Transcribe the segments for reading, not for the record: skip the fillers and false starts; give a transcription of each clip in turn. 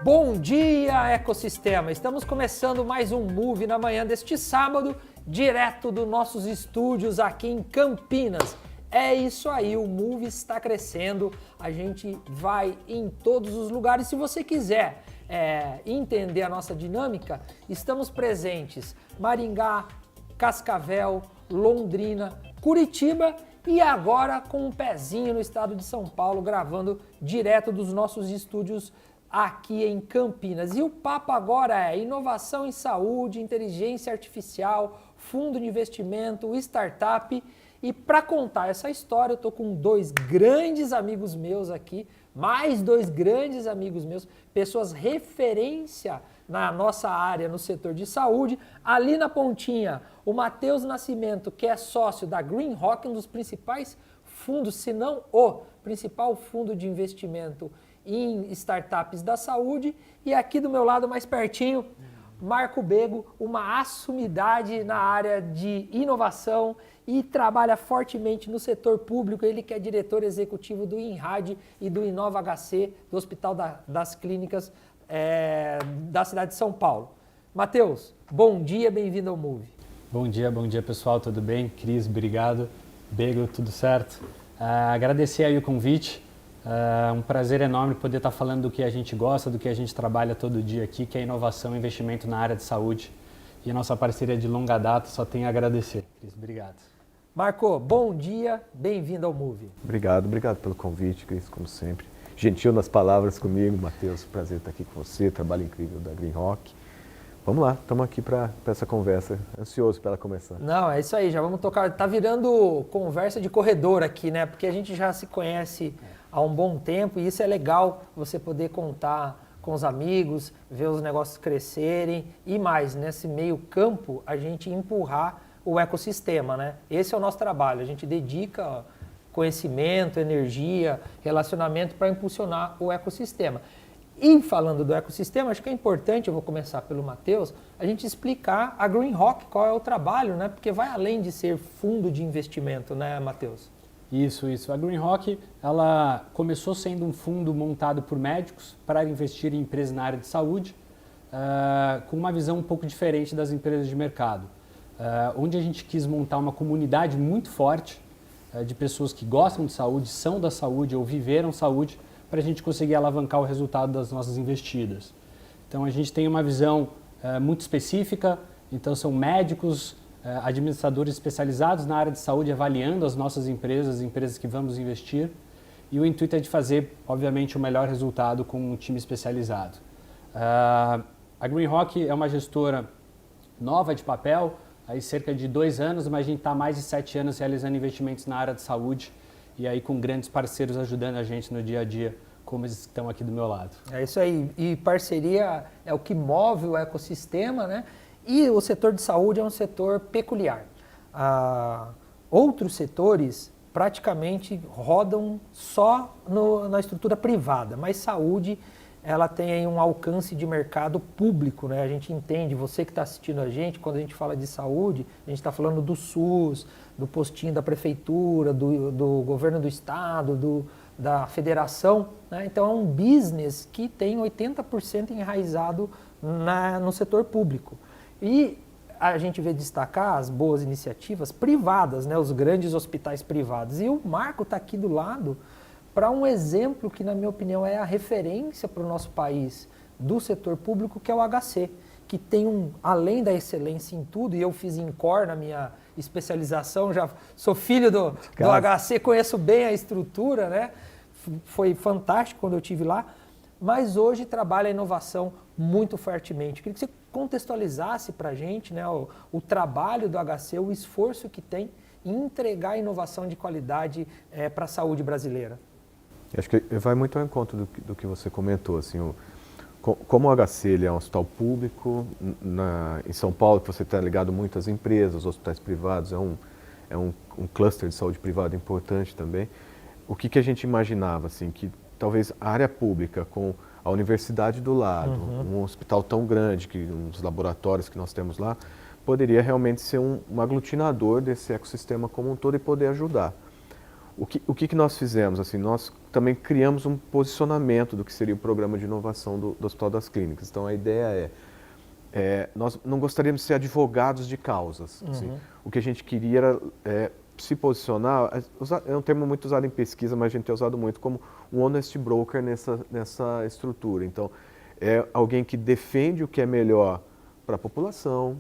Bom dia, ecossistema! Estamos começando mais um Move na manhã deste sábado, direto dos nossos estúdios aqui em Campinas. É isso aí, o Move está crescendo, a gente vai em todos os lugares. Se você quiser entender a nossa dinâmica, estamos presentes Maringá, Cascavel, Londrina, Curitiba e agora com um pezinho no estado de São Paulo, gravando direto dos nossos estúdios aqui em Campinas. E o papo agora é inovação em saúde, inteligência artificial, fundo de investimento, startup. E para contar essa história, eu estou com dois grandes amigos meus aqui, mais dois grandes amigos meus, pessoas referência na nossa área, no setor de saúde. Ali na pontinha, o Matheus Nascimento, que é sócio da Greenrock, um dos principais fundos, se não o principal fundo de investimento em startups da saúde. E aqui do meu lado, mais pertinho, Marco Bego, uma assumidade na área de inovação e trabalha fortemente no setor público. Ele que é diretor executivo do INRAD e do Inova HC, do Hospital das Clínicas da cidade de São Paulo. Matheus, bom dia, bem-vindo ao Move. Bom dia pessoal, tudo bem? Cris, obrigado. Bego, tudo certo? Agradecer aí o convite. Um prazer enorme poder estar falando do que a gente gosta, do que a gente trabalha todo dia aqui, que é inovação e investimento na área de saúde. E a nossa parceria de longa data, só tenho a agradecer. Cris, obrigado. Marco, bom dia, bem-vindo ao Move. Obrigado pelo convite, Cris, como sempre. Gentil nas palavras comigo, Matheus, prazer estar aqui com você, trabalho incrível da Greenrock. Vamos lá, estamos aqui para essa conversa, ansioso para ela começar. Não, é isso aí, já vamos tocar, tá virando conversa de corredor aqui, né? Porque a gente já se conhece há um bom tempo e isso é legal, você poder contar com os amigos, ver os negócios crescerem e mais, nesse meio campo, a gente empurrar o ecossistema, né? Esse é o nosso trabalho, a gente dedica conhecimento, energia, relacionamento para impulsionar o ecossistema. E falando do ecossistema, acho que é importante, eu vou começar pelo Matheus, a gente explicar a Greenrock, qual é o trabalho, né? Porque vai além de ser fundo de investimento, né, Matheus? Isso. A Greenrock, ela começou sendo um fundo montado por médicos para investir em empresas na área de saúde, com uma visão um pouco diferente das empresas de mercado, onde a gente quis montar uma comunidade muito forte de pessoas que gostam de saúde, são da saúde ou viveram saúde, para a gente conseguir alavancar o resultado das nossas investidas. Então a gente tem uma visão muito específica, então são médicos, administradores especializados na área de saúde avaliando as nossas empresas, as empresas que vamos investir, e o intuito é de fazer, obviamente, o melhor resultado com um time especializado. A Greenrock é uma gestora nova de papel, aí cerca de 2 anos, mas a gente está há mais de 7 anos realizando investimentos na área de saúde e aí com grandes parceiros ajudando a gente no dia a dia, como eles estão aqui do meu lado. É isso aí, e parceria é o que move o ecossistema, né? E o setor de saúde é um setor peculiar. Outros setores praticamente rodam só na estrutura privada, mas saúde ela tem aí um alcance de mercado público, né? A gente entende, você que está assistindo a gente, quando a gente fala de saúde, a gente está falando do SUS, do postinho da prefeitura, do governo do estado, da federação, né? Então é um business que tem 80% enraizado no setor público. E a gente vê destacar as boas iniciativas privadas, né? Os grandes hospitais privados. E o Marco está aqui do lado para um exemplo que, na minha opinião, é a referência para o nosso país do setor público, que é o HC, que tem além da excelência em tudo, e eu fiz INCOR na minha especialização, já sou filho do HC, conheço bem a estrutura, né? Foi fantástico quando eu estive lá, mas hoje trabalha a inovação muito fortemente. Queria que você contextualizasse para a gente, né, o trabalho do HC, o esforço que tem em entregar inovação de qualidade para a saúde brasileira. Acho que vai muito ao encontro do que você comentou. Assim, como o HC ele é um hospital público, em São Paulo, que você está ligado muito às empresas, hospitais privados, é um cluster de saúde privada importante também. O que a gente imaginava, assim, que talvez a área pública, com a universidade do lado, um hospital tão grande, os laboratórios que nós temos lá, poderia realmente ser um aglutinador desse ecossistema como um todo e poder ajudar. O que nós fizemos? Assim, nós também criamos um posicionamento do que seria o programa de inovação do Hospital das Clínicas. Então, a ideia nós não gostaríamos de ser advogados de causas. Assim. O que a gente queria era se posicionar, é um termo muito usado em pesquisa, mas a gente tem usado muito como um honest broker nessa estrutura. Então, é alguém que defende o que é melhor para a população,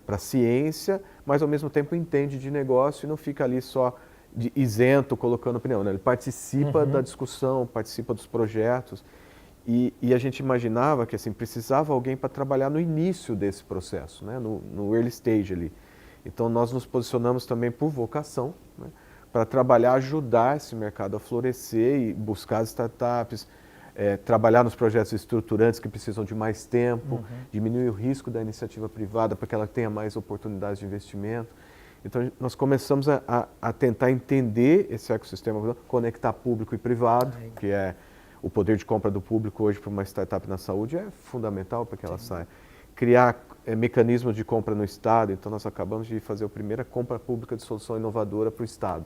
para a ciência, mas ao mesmo tempo entende de negócio e não fica ali só isento, colocando opinião. Né? Ele participa da discussão, participa dos projetos. E a gente imaginava que assim, precisava alguém para trabalhar no início desse processo, né? no early stage ali. Então, nós nos posicionamos também por vocação, né? Para trabalhar, ajudar esse mercado a florescer e buscar as startups, trabalhar nos projetos estruturantes que precisam de mais tempo, diminuir o risco da iniciativa privada para que ela tenha mais oportunidades de investimento. Então, nós começamos a tentar entender esse ecossistema, conectar público e privado, que é o poder de compra do público hoje para uma startup na saúde é fundamental para que ela saia. Criar mecanismos de compra no Estado, então nós acabamos de fazer a primeira compra pública de solução inovadora para o Estado,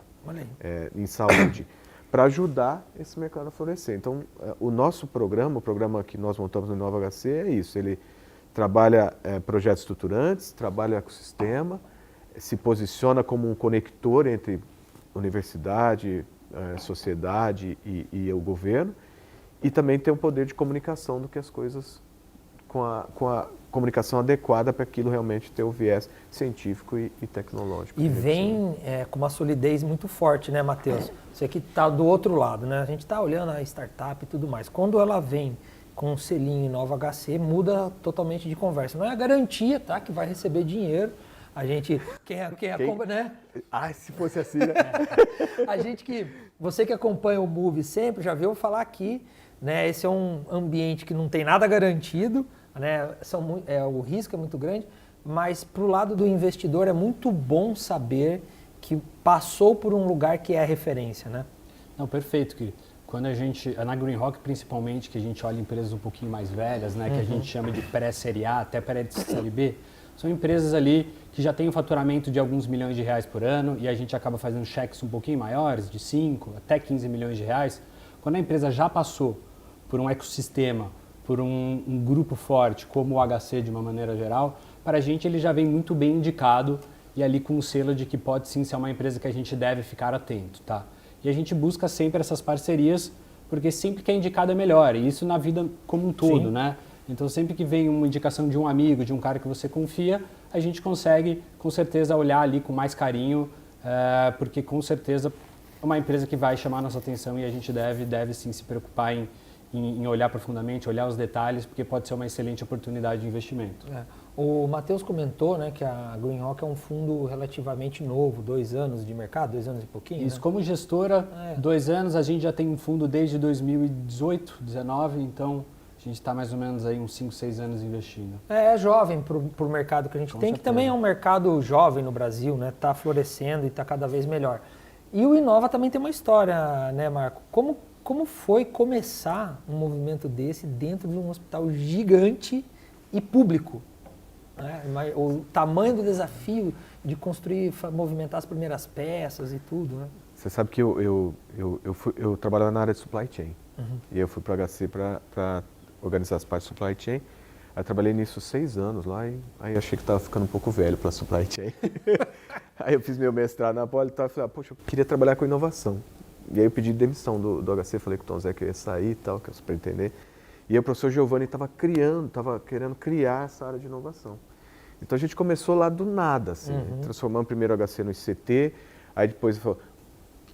em saúde, para ajudar esse mercado a florescer. Então, o nosso programa, o programa que nós montamos no Inova HC é isso, ele trabalha projetos estruturantes, trabalha o ecossistema, se posiciona como um conector entre universidade, sociedade e o governo, e também tem um poder de comunicação do que as coisas, com a comunicação adequada para aquilo realmente ter o viés científico e tecnológico. E vem com uma solidez muito forte, né, Matheus? Você que está do outro lado, né? A gente está olhando a startup e tudo mais. Quando ela vem com um selinho Inova HC, muda totalmente de conversa. Não é a garantia, tá, que vai receber dinheiro. A gente, né? Ah, se fosse assim, né? A gente você que acompanha o Move sempre já viu falar aqui, né? Esse é um ambiente que não tem nada garantido, né? O risco é muito grande, mas para o lado do investidor é muito bom saber que passou por um lugar que é a referência, né? Não, perfeito, Gui. Quando na Green Rock principalmente, que a gente olha empresas um pouquinho mais velhas, né? Que a gente chama de pré-série A até pré-série B, são empresas ali que já têm um faturamento de alguns milhões de reais por ano e a gente acaba fazendo cheques um pouquinho maiores, de 5 até 15 milhões de reais. Quando a empresa já passou por um ecossistema, por um grupo forte, como o HC de uma maneira geral, para a gente ele já vem muito bem indicado e ali com o selo de que pode sim ser uma empresa que a gente deve ficar atento, tá? E a gente busca sempre essas parcerias, porque sempre que é indicado é melhor, e isso na vida como um todo, sim, né? Então, sempre que vem uma indicação de um amigo, de um cara que você confia, a gente consegue, com certeza, olhar ali com mais carinho, porque, com certeza, é uma empresa que vai chamar a nossa atenção e a gente deve sim, se preocupar em olhar profundamente, olhar os detalhes, porque pode ser uma excelente oportunidade de investimento. O Matheus comentou, né, que a Green Rock é um fundo relativamente novo, 2 anos de mercado, 2 anos e pouquinho. Isso, né? Como gestora, 2 anos, a gente já tem um fundo desde 2018, 2019, então... A gente está mais ou menos aí uns 5, 6 anos investindo. É jovem para o mercado que a gente tem, que também é um mercado jovem no Brasil, né? Está florescendo e está cada vez melhor. E o Inova também tem uma história, né, Marco? Como foi começar um movimento desse dentro de um hospital gigante e público? Né? O tamanho do desafio de construir, movimentar as primeiras peças e tudo, né? Você sabe que eu trabalhava na área de supply chain. E eu fui para o HC para organizar as partes de supply chain. Aí trabalhei nisso 6 anos lá e aí achei que estava ficando um pouco velho para supply chain. Aí eu fiz meu mestrado na Poli e falei, poxa, eu queria trabalhar com inovação. E aí eu pedi demissão do HC, falei com o Tom Zé que eu ia sair e tal, que eu superintendente. E aí o professor Giovanni estava querendo criar essa área de inovação. Então a gente começou lá do nada, assim, transformando primeiro o HC no ICT, aí depois ele falou,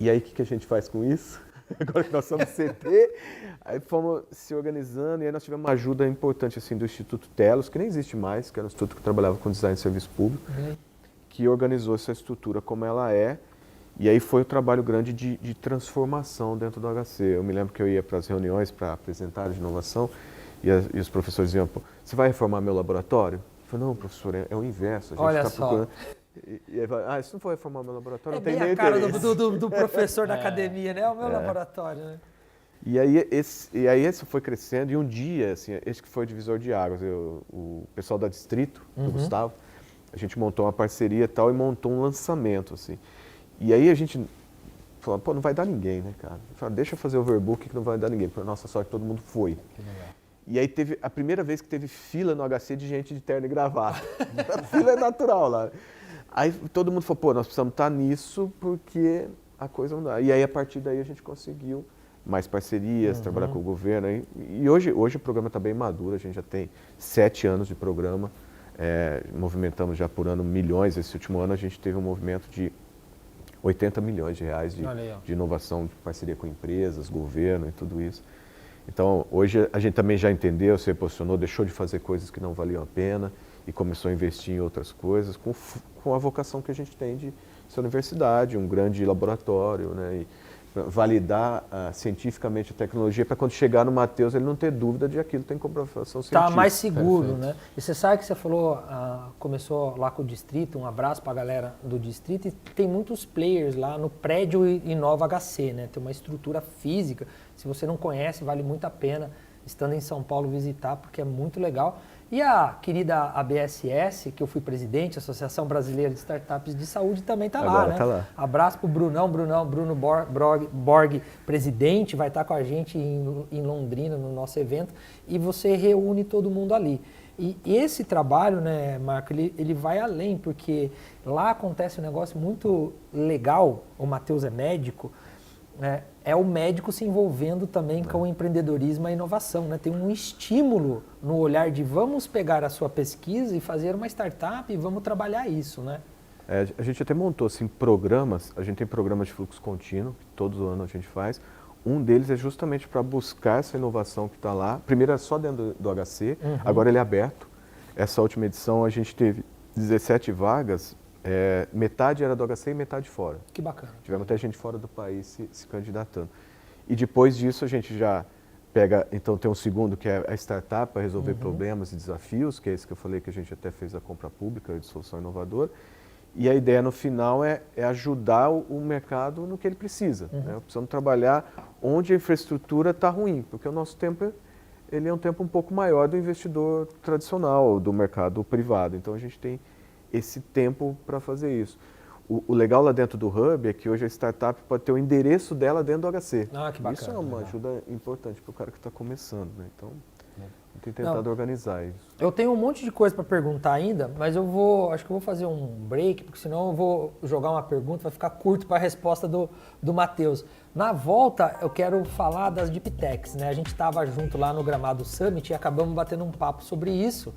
e aí o que a gente faz com isso? Agora que nós somos CT, aí fomos se organizando e aí nós tivemos uma ajuda importante assim, do Instituto Telos, que nem existe mais, que era um instituto que trabalhava com design de serviço público, que organizou essa estrutura como ela é, e aí foi um trabalho grande de transformação dentro do HC. Eu me lembro que eu ia para as reuniões para apresentar de inovação e os professores diziam, você vai reformar meu laboratório? Eu falei, não, professor, é o inverso, a gente está procurando... E aí vai, se não for reformar o meu laboratório, não tem nem interesse. É bem a cara do professor da academia, né? É o meu laboratório, né? E aí esse foi crescendo e um dia, assim, esse que foi o divisor de águas, o pessoal da Distrito, do Gustavo, a gente montou uma parceria e tal e montou um lançamento, assim. E aí a gente falou, pô, não vai dar ninguém, né, cara? Eu falei, deixa eu fazer overbook que não vai dar ninguém. Por nossa sorte, todo mundo foi. Que legal. E aí teve a primeira vez que teve fila no HC de gente de terno e gravata. A fila é natural lá. Aí todo mundo falou, pô, nós precisamos estar nisso porque a coisa não dá. E aí a partir daí a gente conseguiu mais parcerias, trabalhar com o governo. E hoje o programa está bem maduro, a gente já tem 7 anos de programa. Movimentamos já por ano milhões. Esse último ano a gente teve um movimento de 80 milhões de reais de inovação, de parceria com empresas, governo e tudo isso. Então, hoje a gente também já entendeu, se posicionou, deixou de fazer coisas que não valiam a pena e começou a investir em outras coisas com a vocação que a gente tem de ser universidade, um grande laboratório, né? E validar cientificamente a tecnologia para quando chegar no Matheus ele não ter dúvida de aquilo tem comprovação científica. Tá mais seguro, né? E você sabe que você falou, começou lá com o Distrito, um abraço para a galera do Distrito, e tem muitos players lá no prédio Inova HC, né? Tem uma estrutura física, se você não conhece, vale muito a pena, estando em São Paulo, visitar, porque é muito legal. E a querida ABSS, que eu fui presidente, Associação Brasileira de Startups de Saúde, também está lá, né? Tá lá. Abraço para o Bruno Borg, presidente, vai estar com a gente em Londrina, no nosso evento, e você reúne todo mundo ali. E esse trabalho, né, Marco, ele vai além, porque lá acontece um negócio muito legal, o Matheus é médico, é o médico se envolvendo também com o empreendedorismo e a inovação, né? Tem um estímulo no olhar de vamos pegar a sua pesquisa e fazer uma startup e vamos trabalhar isso, né? A gente até montou assim, programas, a gente tem programas de fluxo contínuo, que todo ano a gente faz. Um deles é justamente para buscar essa inovação que está lá. Primeiro era só dentro do HC, agora ele é aberto. Essa última edição a gente teve 17 vagas, metade era do HC e metade fora. Que bacana. Tivemos até gente fora do país se candidatando. E depois disso a gente já pega, então tem um segundo que é a startup para resolver problemas e desafios, que é esse que eu falei que a gente até fez a compra pública de solução inovadora. E a ideia no final é ajudar o mercado no que ele precisa. Né? Precisamos trabalhar onde a infraestrutura está ruim, porque o nosso tempo ele é um tempo um pouco maior do investidor tradicional, do mercado privado. Então a gente tem esse tempo para fazer isso. O legal lá dentro do Hub é que hoje a startup pode ter o endereço dela dentro do HC. Ah, que bacana. Isso é uma ajuda importante para o cara que está começando. Né? Então, tem tentado organizar isso. Eu tenho um monte de coisa para perguntar ainda, mas acho que eu vou fazer um break, porque senão eu vou jogar uma pergunta, vai ficar curto para a resposta do Matheus. Na volta, eu quero falar das Deep Techs, né? A gente estava junto lá no Gramado Summit e acabamos batendo um papo sobre isso.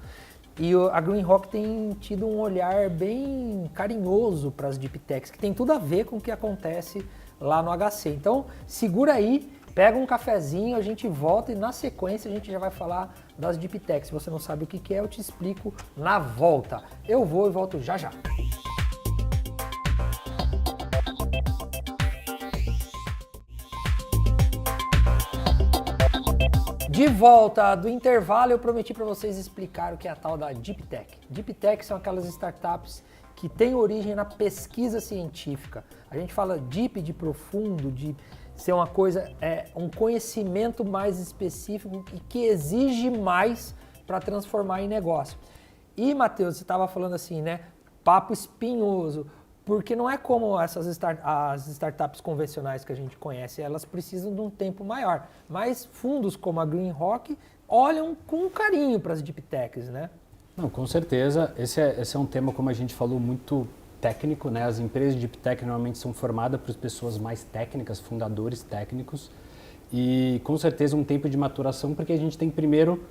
E a Green Rock tem tido um olhar bem carinhoso para as Deep Techs, que tem tudo a ver com o que acontece lá no HC. Então, segura aí, pega um cafezinho, a gente volta e na sequência a gente já vai falar das Deep Techs. Se você não sabe o que é, eu te explico na volta. Eu vou e volto já já. De volta do intervalo, eu prometi para vocês explicar o que é a tal da Deep Tech. Deep Tech são aquelas startups que têm origem na pesquisa científica. A gente fala deep de profundo, de ser uma coisa, um conhecimento mais específico e que exige mais para transformar em negócio. E, Matheus, você estava falando assim, né? Papo espinhoso. Porque não é como as startups convencionais que a gente conhece, elas precisam de um tempo maior. Mas fundos como a Green Rock olham com carinho para as Deep Techs, né? Não, com certeza. Esse é um tema, como a gente falou, muito técnico, né? As empresas de Deep Tech normalmente são formadas por pessoas mais técnicas, fundadores técnicos. E com certeza um tempo de maturação, porque a gente tem primeiro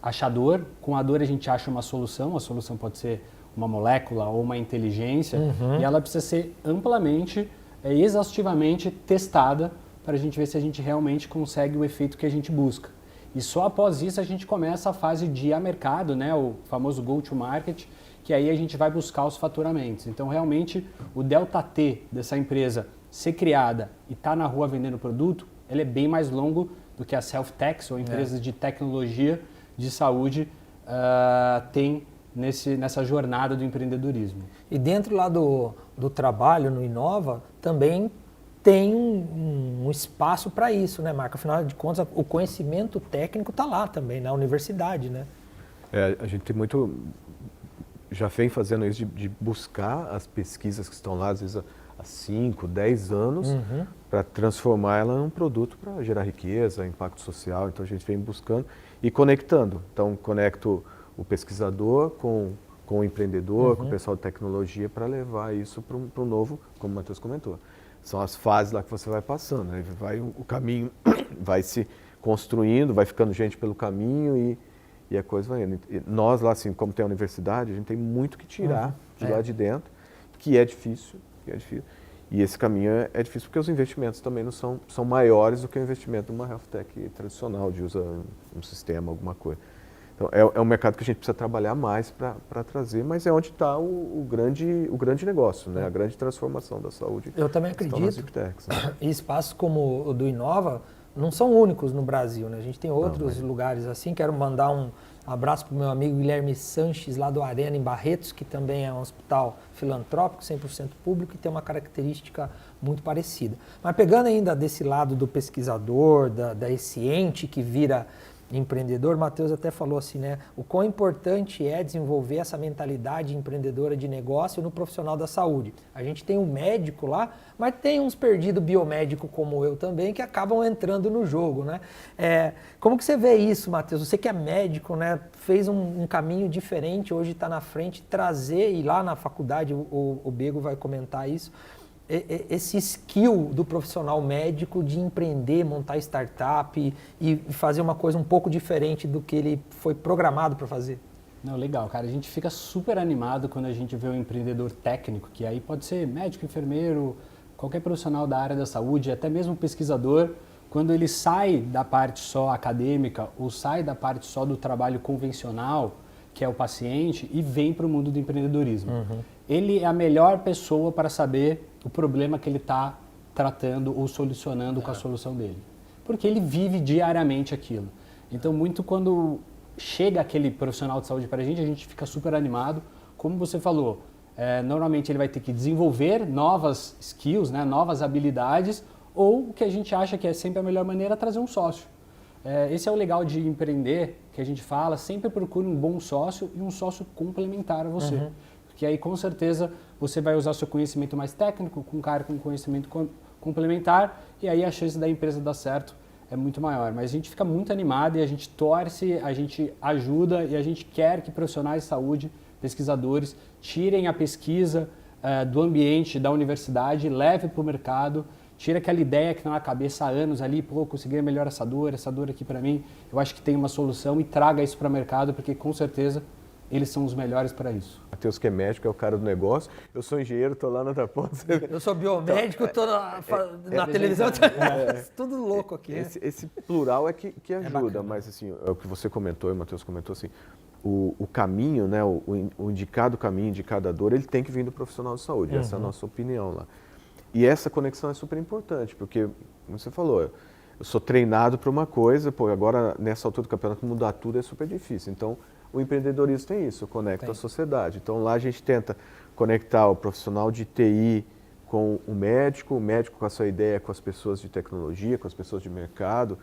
achar dor. Com a dor a gente acha uma solução. A solução pode ser uma molécula ou uma inteligência, e ela precisa ser amplamente, exaustivamente testada para a gente ver se a gente realmente consegue o efeito que a gente busca. E só após isso a gente começa a fase de ir a mercado, né, o famoso go-to-market, que aí a gente vai buscar os faturamentos. Então, realmente, o delta T dessa empresa ser criada e estar na rua vendendo produto, ele é bem mais longo do que a self-techs ou empresas de tecnologia de saúde tem nessa jornada do empreendedorismo. E dentro lá do trabalho no Inova, também tem um espaço para isso, né, Marco? Afinal de contas, o conhecimento técnico está lá também, na universidade, né? A gente tem muito... Já vem fazendo isso de buscar as pesquisas que estão lá. Às vezes há 5, 10 anos para transformar ela num produto para gerar riqueza, impacto social. Então a gente vem buscando e conectando. Então conecto o pesquisador com o empreendedor, com o pessoal de tecnologia para levar isso para um novo, como o Matheus comentou. São as fases lá que você vai passando, né? O caminho vai se construindo, vai ficando gente pelo caminho e a coisa vai indo. E nós lá, assim, como tem a universidade, a gente tem muito que tirar de lá de dentro, que é difícil. E esse caminho é difícil porque os investimentos também não são maiores do que o investimento numa health tech tradicional, de usar um sistema, alguma coisa. Então, é um mercado que a gente precisa trabalhar mais para trazer, mas é onde está o grande negócio, né? A grande transformação da saúde. Eu também acredito. Techs, né? E espaços como o do Inova não são únicos no Brasil, né? A gente tem outros lugares assim. Quero mandar um abraço para o meu amigo Guilherme Sanches, lá do Arena, em Barretos, que também é um hospital filantrópico, 100% público, e tem uma característica muito parecida. Mas pegando ainda desse lado do pesquisador, desse ente que vira empreendedor, Matheus até falou assim, né? O quão importante é desenvolver essa mentalidade empreendedora de negócio no profissional da saúde. A gente tem um médico lá, mas tem uns perdidos biomédico como eu também, que acabam entrando no jogo, né? Como que você vê isso, Matheus? Você que é médico, né? Fez um caminho diferente, hoje está na frente, trazer, e lá na faculdade o Bego vai comentar isso, esse skill do profissional médico de empreender, montar startup e fazer uma coisa um pouco diferente do que ele foi programado para fazer. Não, legal, cara. A gente fica super animado quando a gente vê um empreendedor técnico, que aí pode ser médico, enfermeiro, qualquer profissional da área da saúde, até mesmo pesquisador, quando ele sai da parte só acadêmica ou sai da parte só do trabalho convencional, que é o paciente, e vem para o mundo do empreendedorismo. Ele é a melhor pessoa para saber o problema que ele está tratando ou solucionando com a solução dele. Porque ele vive diariamente aquilo. Então, muito quando chega aquele profissional de saúde para a gente fica super animado. Como você falou, normalmente ele vai ter que desenvolver novas skills, né, novas habilidades, ou o que a gente acha que é sempre a melhor maneira é trazer um sócio. Esse é o legal de empreender, que a gente fala, sempre procure um bom sócio e um sócio complementar a você. Porque aí, com certeza, você vai usar seu conhecimento mais técnico, com um cara com conhecimento complementar, e aí a chance da empresa dar certo é muito maior. Mas a gente fica muito animado e a gente torce, a gente ajuda e a gente quer que profissionais de saúde, pesquisadores, tirem a pesquisa do ambiente da universidade, levem para o mercado, tira aquela ideia que está na cabeça há anos ali, pô, consegui melhorar essa dor aqui para mim, eu acho que tem uma solução, e traga isso para o mercado, porque com certeza eles são os melhores para isso. Matheus, que é médico, é o cara do negócio. Eu sou engenheiro, estou lá na outra ponta. Eu sou biomédico, estou na televisão, tudo louco aqui. Esse plural é que ajuda, mas assim, é o que você comentou, e o Matheus comentou, assim, o caminho, né, o indicado caminho, indicada dor, ele tem que vir do profissional de saúde, essa é a nossa opinião lá. E essa conexão é super importante, porque, como você falou, eu sou treinado para uma coisa, pô, agora nessa altura do campeonato mudar tudo é super difícil. Então, o empreendedorismo tem isso, conecta a sociedade. Então, lá a gente tenta conectar o profissional de TI com o médico com a sua ideia com as pessoas de tecnologia, com as pessoas de mercado.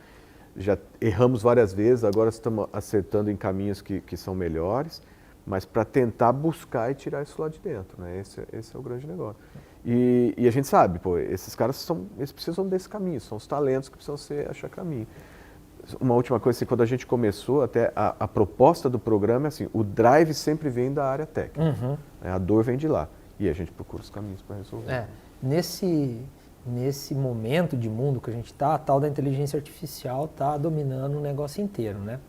Já erramos várias vezes, agora estamos acertando em caminhos que são melhores, mas para tentar buscar e tirar isso lá de dentro, né? Esse é o grande negócio. E a gente sabe, pô, esses caras eles precisam desse caminho, são os talentos que precisam achar caminho. Uma última coisa, assim, quando a gente começou, até a proposta do programa é assim, o drive sempre vem da área técnica, né? A dor vem de lá, e a gente procura os caminhos para resolver. Nesse momento de mundo que a gente está, a tal da inteligência artificial está dominando o negócio inteiro, né?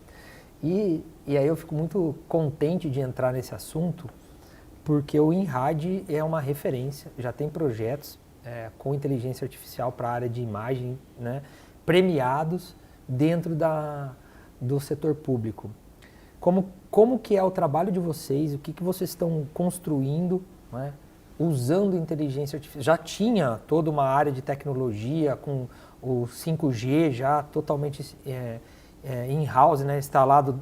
E aí eu fico muito contente de entrar nesse assunto, porque o INRAD é uma referência, já tem projetos com inteligência artificial para a área de imagem, né, premiados dentro do setor público. Como que é o trabalho de vocês, o que vocês estão construindo, né, usando inteligência artificial? Já tinha toda uma área de tecnologia com o 5G já totalmente in-house, né, instalado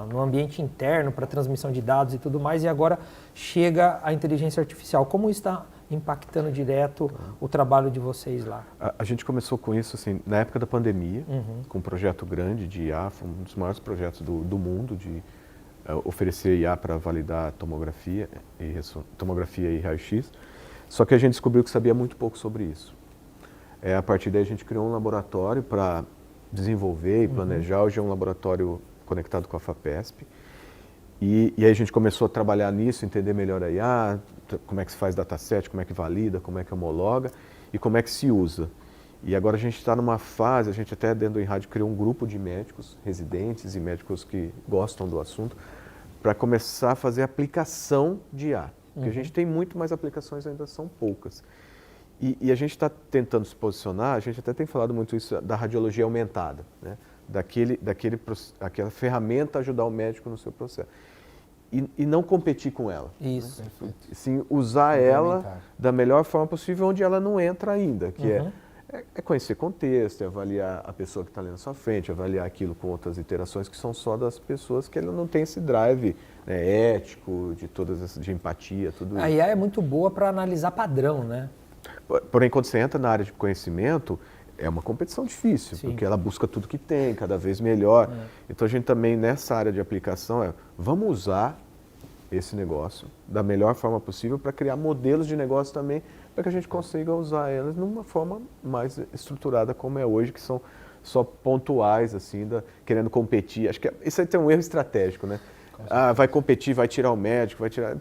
no ambiente interno para transmissão de dados e tudo mais, e agora chega a inteligência artificial. Como isso está impactando direto o trabalho de vocês lá? A gente começou com isso assim, na época da pandemia, com um projeto grande de IA, foi um dos maiores projetos do mundo, de oferecer IA para validar tomografia e raio-x. Só que a gente descobriu que sabia muito pouco sobre isso. A partir daí a gente criou um laboratório para desenvolver e planejar. Hoje é um laboratório conectado com a FAPESP. E aí a gente começou a trabalhar nisso, entender melhor a IA, como é que se faz dataset, como é que valida, como é que homologa e como é que se usa. E agora a gente está numa fase, a gente até dentro do InRádio criou um grupo de médicos, residentes e médicos que gostam do assunto, para começar a fazer aplicação de IA. Porque a gente tem muito, mas aplicações ainda são poucas. E a gente está tentando se posicionar, a gente até tem falado muito isso da radiologia aumentada, né? Aquela ferramenta ajudar o médico no seu processo. E não competir com ela. Isso. Sim, usar ela da melhor forma possível onde ela não entra ainda, que é conhecer contexto, é avaliar a pessoa que está ali na sua frente, avaliar aquilo com outras interações que são só das pessoas que ela não tem esse drive, né, ético, de empatia, tudo isso. A IA é muito boa para analisar padrão, né? Porém, quando você entra na área de conhecimento, é uma competição difícil, Sim. porque ela busca tudo que tem, cada vez melhor. Então a gente também, nessa área de aplicação, vamos usar esse negócio da melhor forma possível para criar modelos de negócio também, para que a gente consiga usar elas numa forma mais estruturada como é hoje, que são só pontuais, assim, querendo competir. Acho que isso aí tem um erro estratégico, né? Vai competir, vai tirar o médico, vai tirar...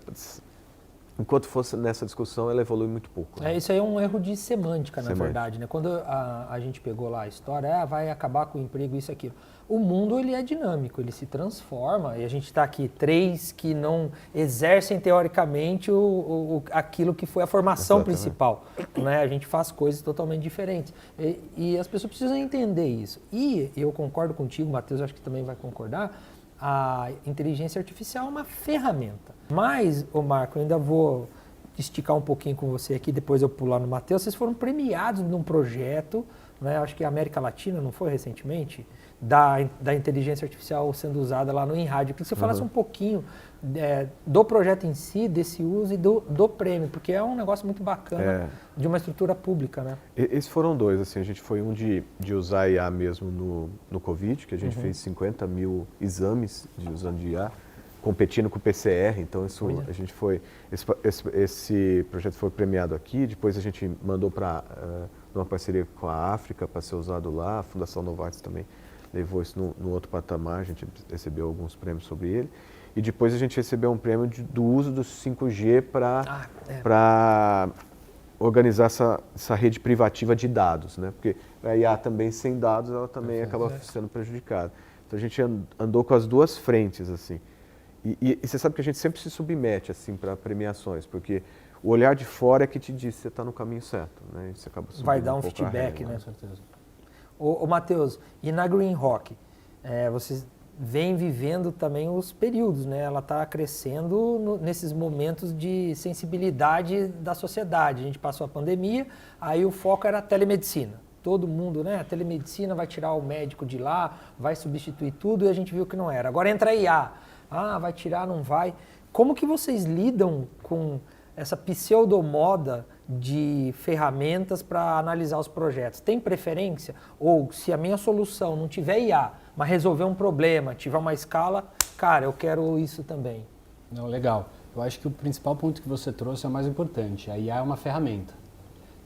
Enquanto fosse nessa discussão, ela evolui muito pouco. Né? Isso aí é um erro de semântica, na verdade. Né? Quando a gente pegou lá a história, vai acabar com o emprego, isso, aquilo. O mundo, ele é dinâmico, ele se transforma. E a gente está aqui, 3 que não exercem, teoricamente, aquilo que foi a formação principal. Né? A gente faz coisas totalmente diferentes. E as pessoas precisam entender isso. E eu concordo contigo, Matheus, acho que também vai concordar, a inteligência artificial é uma ferramenta. Mas, Marco, eu ainda vou esticar um pouquinho com você aqui, depois eu pular no Matheus. Vocês foram premiados num projeto, né, acho que a América Latina, não foi recentemente, da inteligência artificial sendo usada lá no InRádio. Eu queria que você falasse um pouquinho do projeto em si, desse uso e do prêmio, porque é um negócio muito bacana de uma estrutura pública, né? Esses foram 2, assim, a gente foi um de usar IA mesmo no Covid, que a gente fez 50 mil exames usando IA, competindo com o PCR, então isso a gente foi, esse projeto foi premiado aqui, depois a gente mandou para numa parceria com a África para ser usado lá, a Fundação Novartis também levou isso no outro patamar, a gente recebeu alguns prêmios sobre ele. E depois a gente recebeu um prêmio do uso do 5G para organizar essa rede privativa de dados, né? Porque a IA também sem dados, ela também acaba sendo prejudicada. Então a gente andou com as duas frentes, assim. E você sabe que a gente sempre se submete, assim, para premiações, porque o olhar de fora é que te diz se você está no caminho certo, né? E você acaba vai dar um feedback, né? Com certeza. Ô Matheus, e na Green Rock, vocês vem vivendo também os períodos, né? Ela está crescendo nesses momentos de sensibilidade da sociedade. A gente passou a pandemia, aí o foco era a telemedicina. Todo mundo, né? A telemedicina vai tirar o médico de lá, vai substituir tudo, e a gente viu que não era. Agora entra a IA. Vai tirar, não vai. Como que vocês lidam com essa pseudomoda de ferramentas para analisar os projetos? Tem preferência? Ou se a minha solução não tiver IA, mas resolver um problema, tiver uma escala, cara, eu quero isso também. Não, legal. Eu acho que o principal ponto que você trouxe é o mais importante. A IA é uma ferramenta.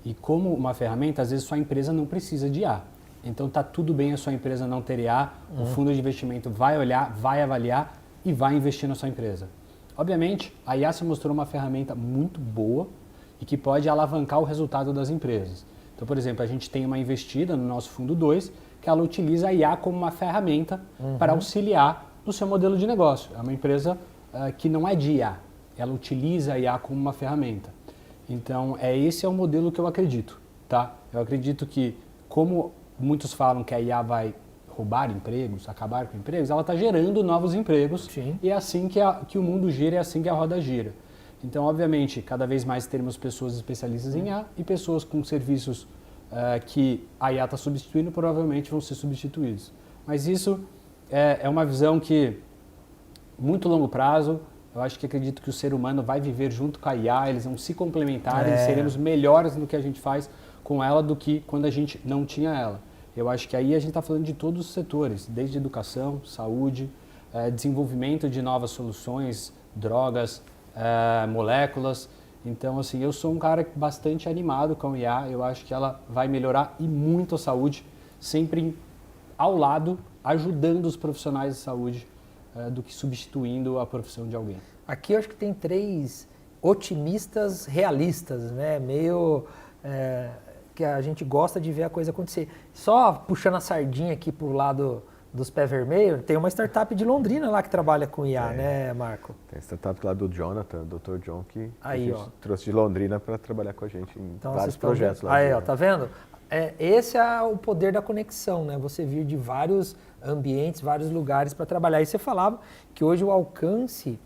E como uma ferramenta, às vezes sua empresa não precisa de IA. Então tá tudo bem a sua empresa não ter IA, o fundo de investimento vai olhar, vai avaliar e vai investir na sua empresa. Obviamente, a IA se mostrou uma ferramenta muito boa e que pode alavancar o resultado das empresas. Então, por exemplo, a gente tem uma investida no nosso fundo 2, que ela utiliza a IA como uma ferramenta para auxiliar no seu modelo de negócio. É uma empresa que não é de IA, ela utiliza a IA como uma ferramenta. Então, esse é o modelo que eu acredito, tá? Eu acredito que, como muitos falam que a IA vai roubar empregos, acabar com empregos, ela está gerando novos empregos. Sim. E é assim que o mundo gira, é assim que a roda gira. Então, obviamente, cada vez mais teremos pessoas especialistas em IA e pessoas com serviços que a IA está substituindo, provavelmente vão ser substituídos. Mas isso é uma visão que, muito longo prazo, eu acho que acredito que o ser humano vai viver junto com a IA, eles vão se complementar e seremos melhores no que a gente faz com ela do que quando a gente não tinha ela. Eu acho que aí a gente está falando de todos os setores, desde educação, saúde, desenvolvimento de novas soluções, drogas, moléculas. Então, assim, eu sou um cara bastante animado com a IA, eu acho que ela vai melhorar e muito a saúde, sempre ao lado, ajudando os profissionais de saúde, do que substituindo a profissão de alguém. Aqui eu acho que tem 3 otimistas realistas, né? Meio que a gente gosta de ver a coisa acontecer. Só puxando a sardinha aqui pro lado dos pés vermelhos, tem uma startup de Londrina lá que trabalha com IA, né, Marco? Tem a startup lá do Jonathan, Dr. John, que aí, a gente trouxe de Londrina para trabalhar com a gente em vários projetos lá. Aí, ó, tá vendo? Esse é o poder da conexão, né? Você vir de vários ambientes, vários lugares para trabalhar. E você falava que hoje o alcance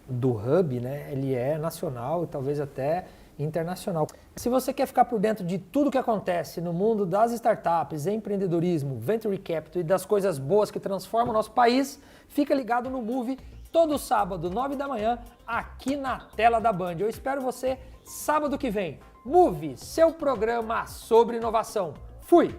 do Hub, né, ele é nacional e talvez até internacional. Se você quer ficar por dentro de tudo que acontece no mundo das startups, empreendedorismo, venture capital e das coisas boas que transformam o nosso país, fica ligado no Move todo sábado, 9 da manhã, aqui na tela da Band. Eu espero você sábado que vem. Move, seu programa sobre inovação. Fui!